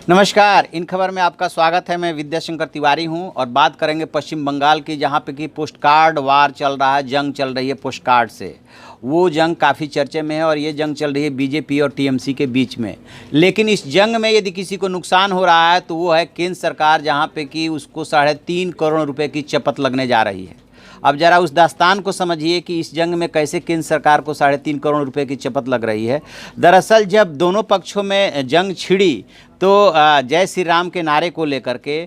नमस्कार, इन खबर में आपका स्वागत है। मैं विद्याशंकर तिवारी हूं और बात करेंगे पश्चिम बंगाल की, जहां पे कि पोस्ट कार्ड वार चल रहा है, जंग चल रही है पोस्ट कार्ड से। वो जंग काफ़ी चर्चे में है और ये जंग चल रही है बीजेपी और टीएमसी के बीच में। लेकिन इस जंग में यदि किसी को नुकसान हो रहा है तो वो है केंद्र सरकार, जहाँ पे कि उसको 3.5 करोड़ रुपये की चपत लगने जा रही है। अब जरा उस दास्तान को समझिए कि इस जंग में कैसे केंद्र सरकार को 3.5 करोड़ रुपए की चपत लग रही है। दरअसल जब दोनों पक्षों में जंग छिड़ी तो जय श्री राम के नारे को लेकर के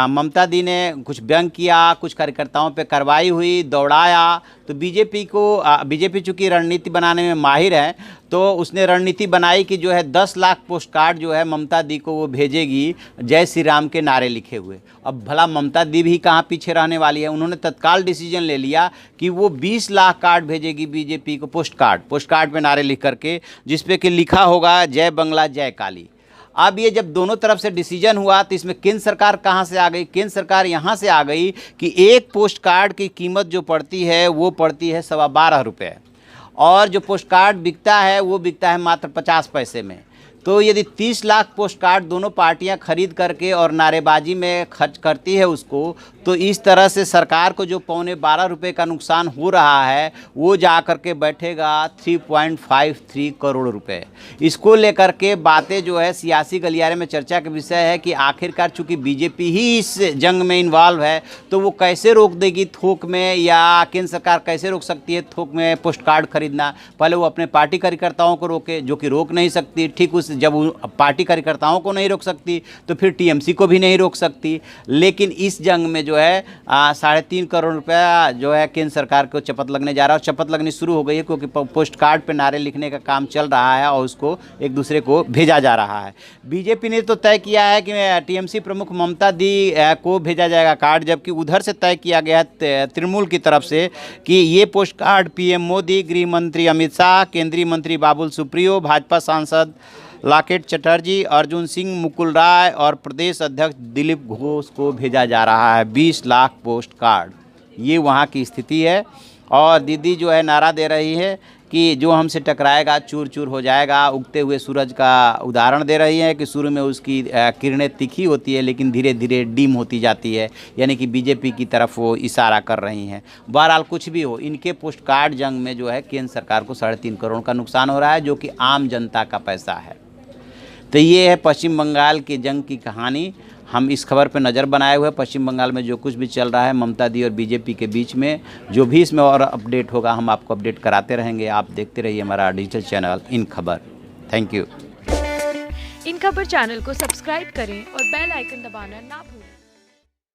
ममता दी ने कुछ व्यंग किया, कुछ कार्यकर्ताओं पे कार्रवाई हुई, दौड़ाया। तो बीजेपी चूँकि रणनीति बनाने में माहिर है, तो उसने रणनीति बनाई कि जो है 10 लाख पोस्ट कार्ड जो है ममता दी को वो भेजेगी जय श्री राम के नारे लिखे हुए। अब भला ममता दी भी कहाँ पीछे रहने वाली है। उन्होंने तत्काल डिसीजन ले लिया कि वो 20 लाख कार्ड भेजेगी बीजेपी को, पोस्ट कार्ड पे नारे लिख करके, जिसपे कि लिखा होगा जय बंगला जय काली। अब ये जब दोनों तरफ से डिसीजन हुआ तो इसमें केंद्र सरकार कहाँ से आ गई? केंद्र सरकार यहाँ से आ गई कि एक पोस्ट कार्ड की कीमत जो पड़ती है वो पड़ती है 12.25 रुपये, और जो पोस्ट कार्ड बिकता है वो बिकता है मात्र 50 पैसे में। तो यदि 30 लाख पोस्ट कार्ड दोनों पार्टियां खरीद करके और नारेबाजी में खर्च करती है उसको, तो इस तरह से सरकार को जो 12.25 रुपये का नुकसान हो रहा है वो जा कर के बैठेगा 3.53 करोड़ रुपए। इसको लेकर के बातें जो है सियासी गलियारे में चर्चा का विषय है कि आखिरकार चूंकि बीजेपी ही इस जंग में इन्वॉल्व है तो वो कैसे रोक देगी थोक में, या केंद्र सरकार कैसे रोक सकती है थोक में पोस्ट कार्ड खरीदना। पहले वो अपने पार्टी कार्यकर्ताओं को रोके, जो कि रोक नहीं सकती। ठीक उस जब पार्टी कार्यकर्ताओं को नहीं रोक सकती तो फिर टीएमसी को भी नहीं रोक सकती। लेकिन इस जंग में जो है 3.5 करोड़ रुपया जो है केंद्र सरकार को चपत लगने जा रहा है, और चपत लगनी शुरू हो गई है क्योंकि पोस्ट कार्ड पे नारे लिखने का काम चल रहा है और उसको एक दूसरे को भेजा जा रहा है। बीजेपी ने तो तय किया है कि टीएमसी प्रमुख ममता दी को भेजा जाएगा कार्ड, जबकि उधर से तय किया गया है तृणमूल की तरफ से कि ये पोस्ट कार्ड पीएम मोदी, गृह मंत्री अमित शाह, केंद्रीय मंत्री बाबुल सुप्रियो, भाजपा सांसद लॉकेट चटर्जी, अर्जुन सिंह, मुकुल राय और प्रदेश अध्यक्ष दिलीप घोष को भेजा जा रहा है 20 लाख पोस्ट कार्ड। ये वहाँ की स्थिति है। और दीदी जो है नारा दे रही है कि जो हमसे टकराएगा चूर चूर हो जाएगा। उगते हुए सूरज का उदाहरण दे रही है कि शुरू में उसकी किरणें तीखी होती है लेकिन धीरे धीरे डीम होती जाती है, यानी कि बीजेपी की तरफ वो इशारा कर रही हैं। बहरहाल कुछ भी हो, इनके पोस्ट कार्ड जंग में जो है केंद्र सरकार को 3.5 करोड़ का नुकसान हो रहा है, जो कि आम जनता का पैसा है। तो ये है पश्चिम बंगाल की जंग की कहानी। हम इस खबर पर नज़र बनाए हुए पश्चिम बंगाल में जो कुछ भी चल रहा है ममता दी और बीजेपी के बीच में, जो भी इसमें और अपडेट होगा हम आपको अपडेट कराते रहेंगे। आप देखते रहिए हमारा डिजिटल चैनल इन खबर। Thank you. इन खबर चैनल को सब्सक्राइब करें और बेल आइकन दबाना ना भूलें।